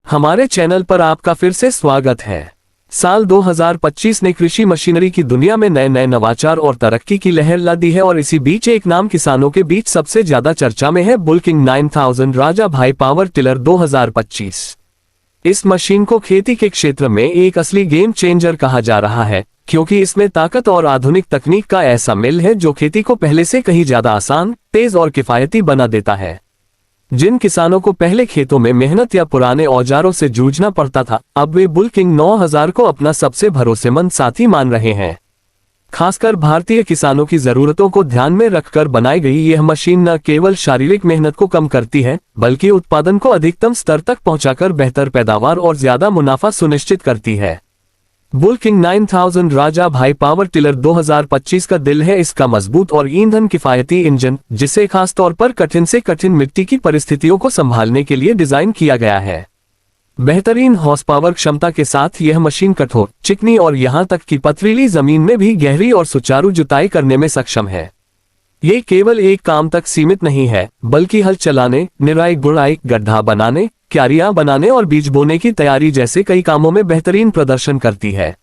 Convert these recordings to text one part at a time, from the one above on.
हमारे चैनल पर आपका फिर से स्वागत है। साल 2025 ने कृषि मशीनरी की दुनिया में नए नए नवाचार और तरक्की की लहर ला दी है और इसी बीच एक नाम किसानों के बीच सबसे ज्यादा चर्चा में है, बुल किंग 9000 राजा भाई पावर टिलर 2025। इस मशीन को खेती के क्षेत्र में एक असली गेम चेंजर कहा जा रहा है, क्योंकि इसमें ताकत और आधुनिक तकनीक का ऐसा मेल है जो खेती को पहले से कहीं ज्यादा आसान, तेज और किफायती बना देता है। जिन किसानों को पहले खेतों में मेहनत या पुराने औजारों से जूझना पड़ता था, अब वे बुल किंग 9000 को अपना सबसे भरोसेमंद साथी मान रहे हैं। खासकर भारतीय किसानों की जरूरतों को ध्यान में रखकर बनाई गई यह मशीन न केवल शारीरिक मेहनत को कम करती है, बल्कि उत्पादन को अधिकतम स्तर तक पहुंचाकर बेहतर पैदावार और ज्यादा मुनाफा सुनिश्चित करती है। बुल किंग 9000 राजा भाई पावर टिलर 2025 का दिल है इसका मजबूत और ईंधन किफायती इंजन, जिसे खास तौर पर कठिन से कठिन मिट्टी की परिस्थितियों को संभालने के लिए डिजाइन किया गया है। बेहतरीन हॉर्स पावर क्षमता के साथ यह मशीन कठोर, चिकनी और यहां तक कि पथरीली जमीन में भी गहरी और सुचारू जुताई करने में सक्षम है। ये केवल एक काम तक सीमित नहीं है, बल्कि हल चलाने, निराई गुड़ाई, गड्ढा बनाने, क्यारियां बनाने और बीज बोने की तैयारी जैसे कई कामों में बेहतरीन प्रदर्शन करती है।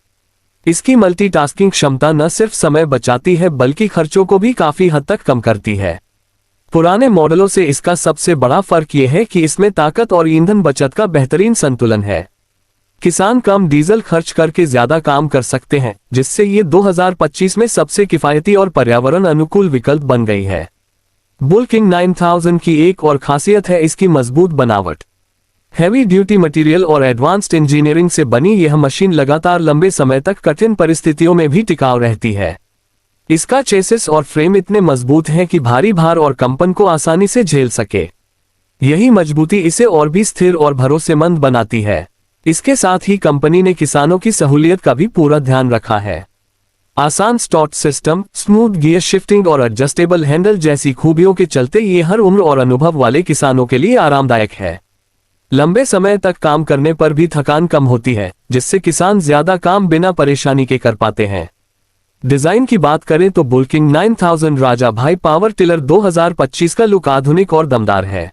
इसकी मल्टीटास्किंग क्षमता न सिर्फ समय बचाती है, बल्कि खर्चों को भी काफी हद तक कम करती है। पुराने मॉडलों से इसका सबसे बड़ा फर्क यह है कि इसमें ताकत और ईंधन बचत का बेहतरीन संतुलन है। किसान कम डीजल खर्च करके ज्यादा काम कर सकते हैं, जिससे ये 2025 में सबसे किफायती और पर्यावरण अनुकूल विकल्प बन गई है। बुल किंग 9000 की एक और खासियत है इसकी मजबूत बनावट। हैवी ड्यूटी मटेरियल और एडवांस्ड इंजीनियरिंग से बनी यह मशीन लगातार लंबे समय तक कठिन परिस्थितियों में भी टिकाऊ रहती है। इसका चेसिस और फ्रेम इतने मजबूत हैं कि भारी भार और कंपन को आसानी से झेल सके। यही मजबूती इसे और भी स्थिर और भरोसेमंद बनाती है। इसके साथ ही कंपनी ने किसानों की सहूलियत का भी पूरा ध्यान रखा है। आसान start system, smooth gear shifting और एडजस्टेबल हैंडल जैसी खूबियों के चलते ये हर उम्र और अनुभव वाले किसानों के लिए आरामदायक है। लंबे समय तक काम करने पर भी थकान कम होती है, जिससे किसान ज्यादा काम बिना परेशानी के कर पाते हैं। डिजाइन की बात करें तो बुल किंग 9000 राजा भाई पावर टिलर 2025 का लुक आधुनिक और दमदार है।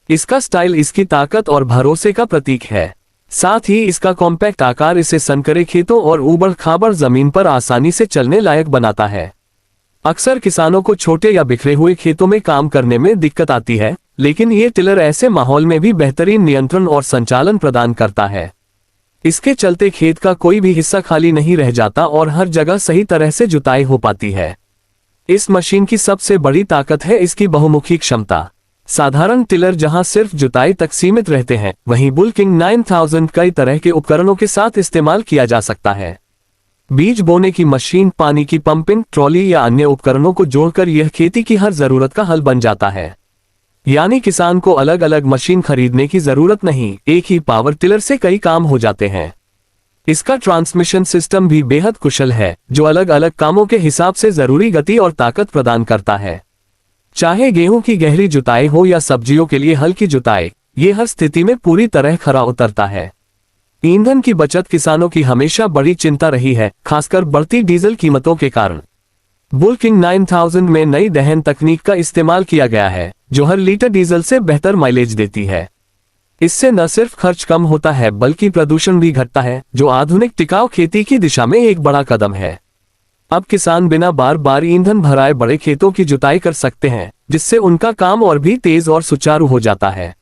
इसका स्टाइल इसकी ताकत और भरोसे का प्रतीक है। साथ ही इसका कॉम्पैक्ट आकार इसे संकरे खेतों और ऊबड़ खाबड़ जमीन पर आसानी से चलने लायक बनाता है। अक्सर किसानों को छोटे या बिखरे हुए खेतों में काम करने में दिक्कत आती है, लेकिन ये टिलर ऐसे माहौल में भी बेहतरीन नियंत्रण और संचालन प्रदान करता है। इसके चलते खेत का कोई भी हिस्सा खाली नहीं रह जाता और हर जगह सही तरह से जुताई हो पाती है। इस मशीन की सबसे बड़ी ताकत है इसकी बहुमुखी क्षमता। साधारण टिलर जहां सिर्फ जुताई तक सीमित रहते हैं, वहीं बुल किंग 9000 कई तरह के उपकरणों के साथ इस्तेमाल किया जा सकता है। बीज बोने की मशीन, पानी की पंपिंग, ट्रॉली या अन्य उपकरणों को जोड़कर यह खेती की हर जरूरत का हल बन जाता है। यानी किसान को अलग अलग मशीन खरीदने की जरूरत नहीं, एक ही पावर टिलर से कई काम हो जाते हैं। इसका ट्रांसमिशन सिस्टम भी बेहद कुशल है, जो अलग अलग कामों के हिसाब से जरूरी गति और ताकत प्रदान करता है। चाहे गेहूं की गहरी जुताई हो या सब्जियों के लिए हल्की जुताई, ये हर स्थिति में पूरी तरह खरा उतरता है। ईंधन की बचत किसानों की हमेशा बड़ी चिंता रही है, खासकर बढ़ती डीजल कीमतों के कारण। बुल किंग 9000 में नई दहन तकनीक का इस्तेमाल किया गया है, जो हर लीटर डीजल से बेहतर माइलेज देती है। इससे न सिर्फ खर्च कम होता है, बल्कि प्रदूषण भी घटता है, जो आधुनिक टिकाऊ खेती की दिशा में एक बड़ा कदम है। अब किसान बिना बार बार ईंधन भराए बड़े खेतों की जुताई कर सकते हैं, जिससे उनका काम और भी तेज और सुचारू हो जाता है।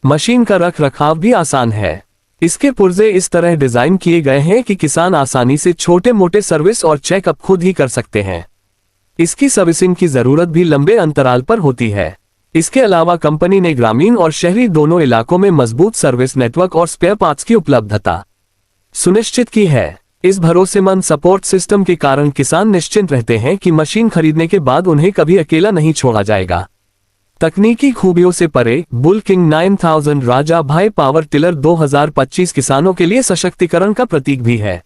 मशीन का रख रखाव भी आसान है। इसके पुर्जे इस तरह डिजाइन किए गए हैं कि किसान आसानी से छोटे मोटे सर्विस और चेकअप खुद ही कर सकते हैं। इसकी सर्विसिंग की जरूरत भी लंबे अंतराल पर होती है। इसके अलावा कंपनी ने ग्रामीण और शहरी दोनों इलाकों में मजबूत सर्विस नेटवर्क और स्पेयर पार्ट्स की उपलब्धता सुनिश्चित की है। इस भरोसेमंद सपोर्ट सिस्टम के कारण किसान निश्चिंत रहते हैं कि मशीन खरीदने के बाद उन्हें कभी अकेला नहीं छोड़ा जाएगा। तकनीकी खूबियों से परे, बुल किंग 9000 राजा भाई पावर टिलर 2025 किसानों के लिए सशक्तिकरण का प्रतीक भी है।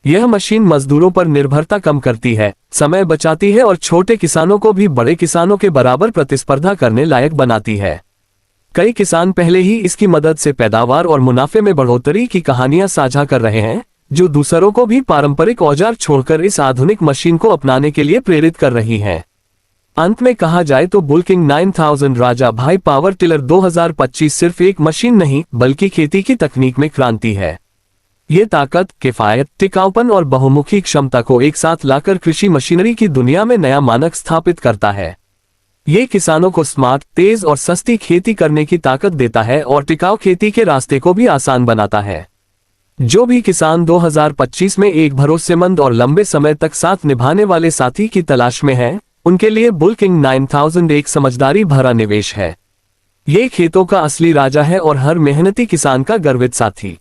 यह मशीन मजदूरों पर निर्भरता कम करती है, समय बचाती है और छोटे किसानों को भी बड़े किसानों के बराबर प्रतिस्पर्धा करने लायक बनाती है। कई किसान पहले ही इसकी मदद से पैदावार और मुनाफे में बढ़ोतरी की कहानियां साझा कर रहे हैं, जो दूसरों को भी पारंपरिक औजार छोड़कर इस आधुनिक मशीन को अपनाने के लिए प्रेरित कर रही हैं। अंत में कहा जाए तो बुल किंग 9000 राजा भाई पावर टिलर 2025 सिर्फ एक मशीन नहीं बल्कि खेती की तकनीक में क्रांति है। ये ताकत, किफायत, टिकाऊपन और बहुमुखी क्षमता को एक साथ लाकर कृषि मशीनरी की दुनिया में नया मानक स्थापित करता है। ये किसानों को स्मार्ट, तेज और सस्ती खेती करने की ताकत देता है और टिकाऊ खेती के रास्ते को भी आसान बनाता है। जो भी किसान 2025 में एक भरोसेमंद और लंबे समय तक साथ निभाने वाले साथी की तलाश में है, उनके लिए बुल किंग 9000 एक समझदारी भरा निवेश है। ये खेतों का असली राजा है और हर मेहनती किसान का गर्वित साथी।